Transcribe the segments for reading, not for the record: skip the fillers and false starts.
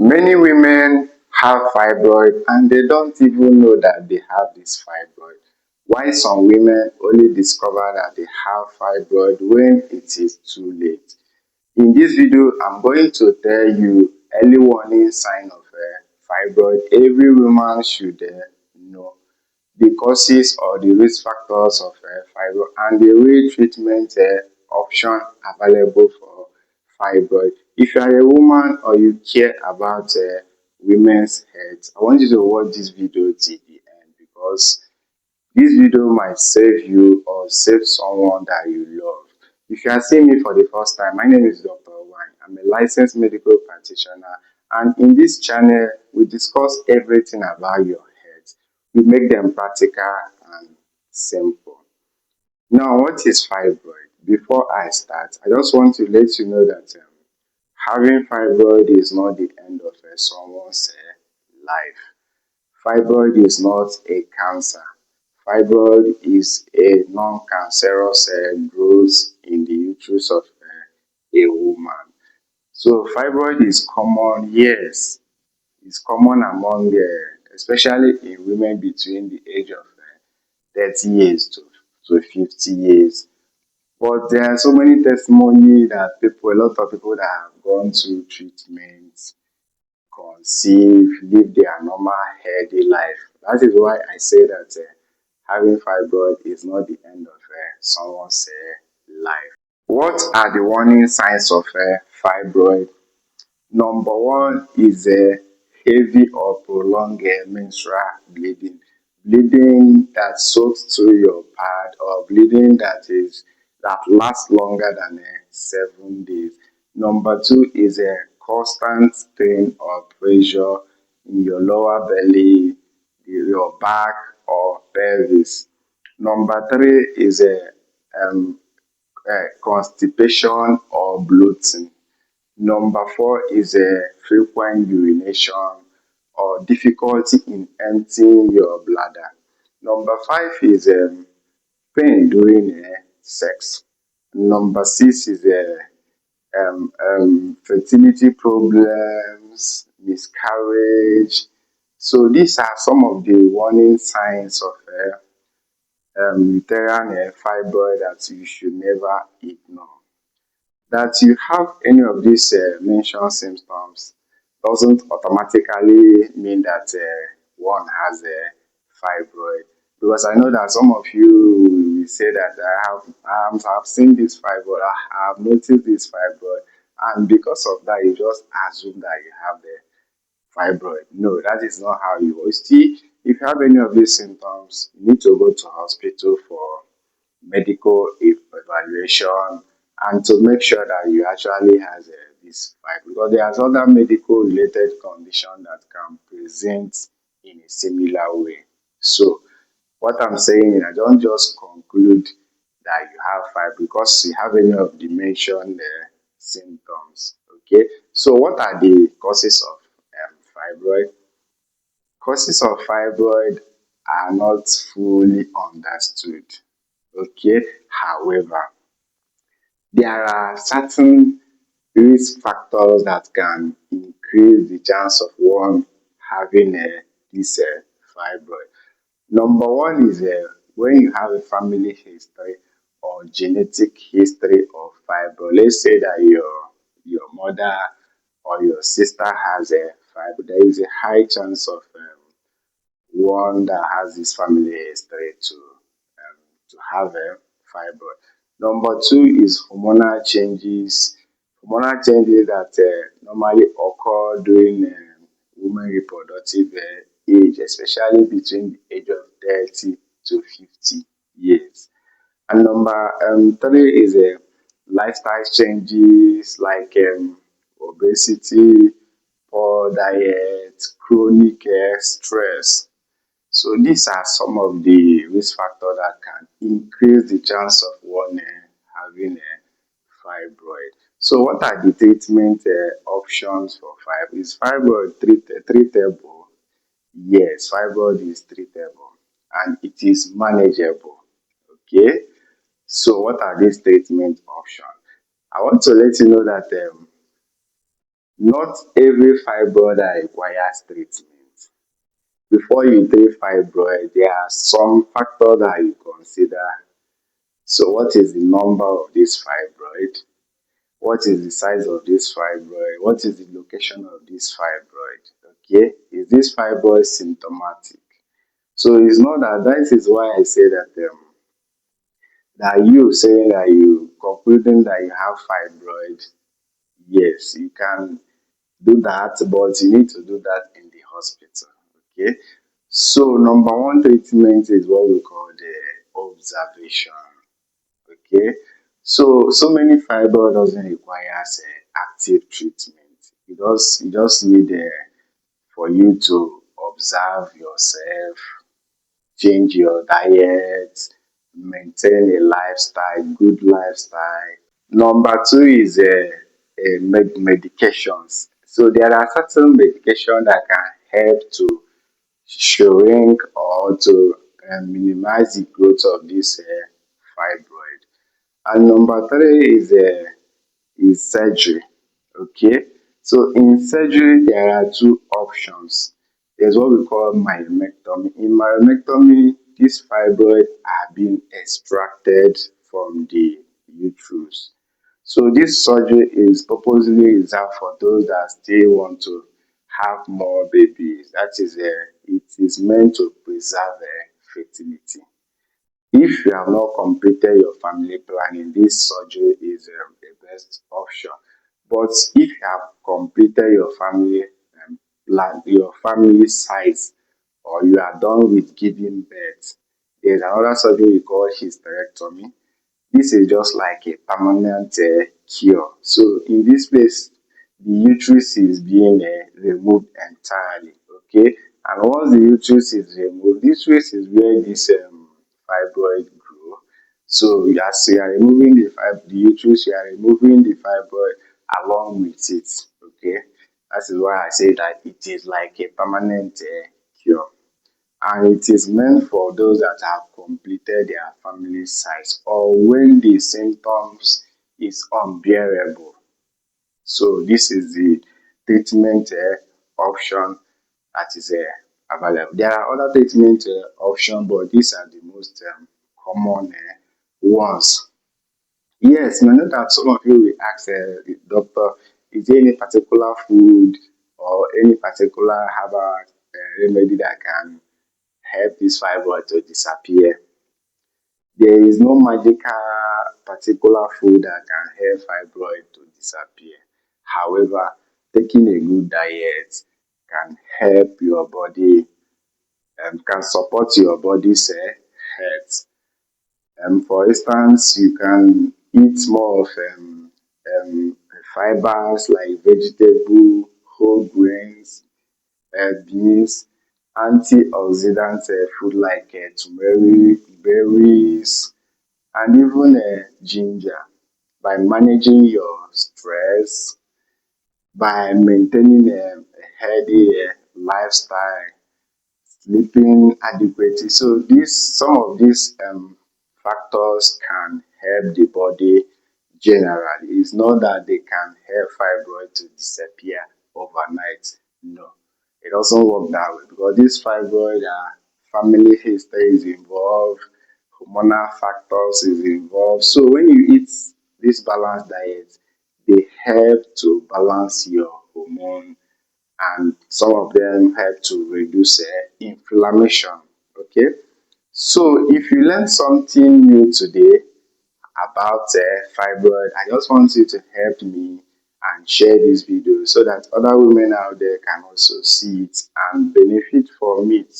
Many women have fibroid and they don't even know that they have this fibroid. Why some women only discover that they have fibroid when it is too late. In this video, I'm going to tell you early warning sign of fibroid every woman should know, the causes or the risk factors of fibroid, and the real treatment option available for fibroid. If you are a woman or you care about women's health, I want you to watch this video till the end, because this video might save you or save someone that you love. If you are seeing me for the first time, my name is Dr. Ugwuanyi. I'm a licensed medical practitioner, and in this channel, we discuss everything about your health. We make them practical and simple. Now, what is fibroid? Before I start, I just want to let you know that having fibroid is not the end of someone's life. Fibroid is not a cancer. Fibroid is a non-cancerous growth in the uterus of a woman. So fibroid is common, yes, it's common among, especially in women between the age of 30 years to 50 years. But there are so many testimonies that a lot of people that have gone through treatments, conceive, live their normal healthy life. That is why I say that having fibroid is not the end of someone's life. What are the warning signs of fibroid? Number one is heavy or prolonged menstrual bleeding. Bleeding that soaks through your pad, or bleeding that lasts longer than 7 days. Number two is a constant strain or pressure in your lower belly, your back, or pelvis. Number three is a constipation or bloating. Number four is a frequent urination or difficulty in emptying your bladder. Number five is pain during sex. Number six is fertility problems, miscarriage. So these are some of the warning signs of uterine fibroid that you should never ignore. That you have any of these mentioned symptoms doesn't automatically mean that one has a fibroid. Because I know that some of you will say that I have seen this fibroid, I have noticed this fibroid, and because of that, you just assume that you have the fibroid. No, that is not how you work. Still, if you have any of these symptoms, you need to go to hospital for medical evaluation and to make sure that you actually has this fibroid, because there are other medical related conditions that can present in a similar way. So what I'm saying is, I don't just conclude that you have fibroid because you have any of the mentioned symptoms. Okay, so what are the causes of fibroid? Causes of fibroid are not fully understood. Okay, however, there are certain risk factors that can increase the chance of one having this fibroid. Number one is when you have a family history or genetic history of fibroid. Let's say that your mother or your sister has a fibroid. There is a high chance of one that has this family history to have a fibroid. Number two is hormonal changes. Hormonal changes that normally occur during women reproductive age, especially between the age of 30 to 50 years. And number three is lifestyle changes like obesity, poor diet, chronic stress. So these are some of the risk factors that can increase the chance of one having a fibroid. So what are the treatment options for fibroid? Is fibroid treatable? Yes, fibroid is treatable and it is manageable. Okay, so what are these treatment options? I want to let you know that Not every fibroid that requires treatment. Before you treat fibroid, there are some factors that you consider. So what is the number of this fibroid? What is the size of this fibroid? What is the location of this fibroid? Okay, is this fibroid symptomatic? So it's not that. That is why I say that you saying that you concluding that you have fibroid. Yes, you can do that, but you need to do that in the hospital. Okay. So number one treatment is what we call the observation. Okay. So many fibroid doesn't require active treatment. You just need for you to observe yourself, change your diet, maintain a lifestyle, good lifestyle. Number two is medications. So there are certain medications that can help to shrink or to minimize the growth of this fibroid. And number three is surgery. Okay, so in surgery there are two options. There's what we call myomectomy. In myomectomy, these fibroids are being extracted from the uterus. So this surgery is purposely reserved for those that still want to have more babies. That is, it is meant to preserve fertility. If you have not completed your family planning, this surgery is the best option. But if you have completed your family plan, your family size, or you are done with giving birth, there's another surgery we call hysterectomy. This is just like a permanent cure. So in this place, the uterus is being removed entirely. Okay, and once the uterus is removed, this uterus is where this fibroid grow. So as you are removing the uterus, you are removing the fibroid along with it. Okay, that is why I say that it is like a permanent cure, and it is meant for those that have completed their family size or when the symptoms is unbearable. So this is the treatment option that is available. There are other treatment options, but these are the most common ones. Yes, I know that some of you will ask the doctor, is there any particular food or any particular herbal remedy that can help this fibroid to disappear? There is no magical particular food that can help fibroid to disappear. However, taking a good diet can help your body and can support your body's health. For instance, you can eat more of fibers like vegetable, whole grains, beans, antioxidant food like turmeric, berries, and even ginger. By managing your stress, by maintaining a healthy lifestyle, sleeping adequately. So some of these factors can help the body generally. It's not that they can help fibroid to disappear overnight. No, it doesn't work that way because this fibroid family history is involved, hormonal factors is involved. So when you eat this balanced diet, they help to balance your hormone, and some of them help to reduce inflammation. Okay, so if you learn something new today about fibroid, I just want you to help me and share this video so that other women out there can also see it and benefit from it.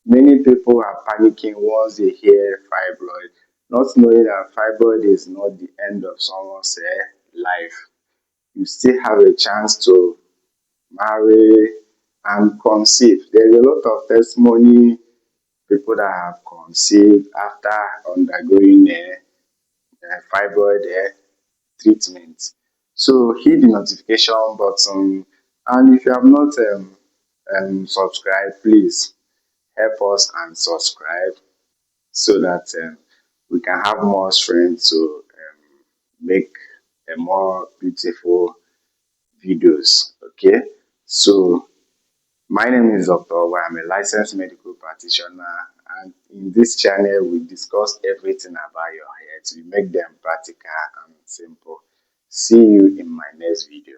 Many people are panicking once they hear fibroid, not knowing that fibroid is not the end of someone's life. You still have a chance to marry and conceive. There's a lot of testimony, people that have conceived after undergoing fibroid treatment. So hit the notification button, and if you have not subscribed, please help us and subscribe so that we can have more strength to make a more beautiful videos. Okay, so my name is Dr. Ugwuanyi. I'm a licensed medical practitioner, and in this channel we discuss everything about your health. We make them practical and simple. See you in my next video.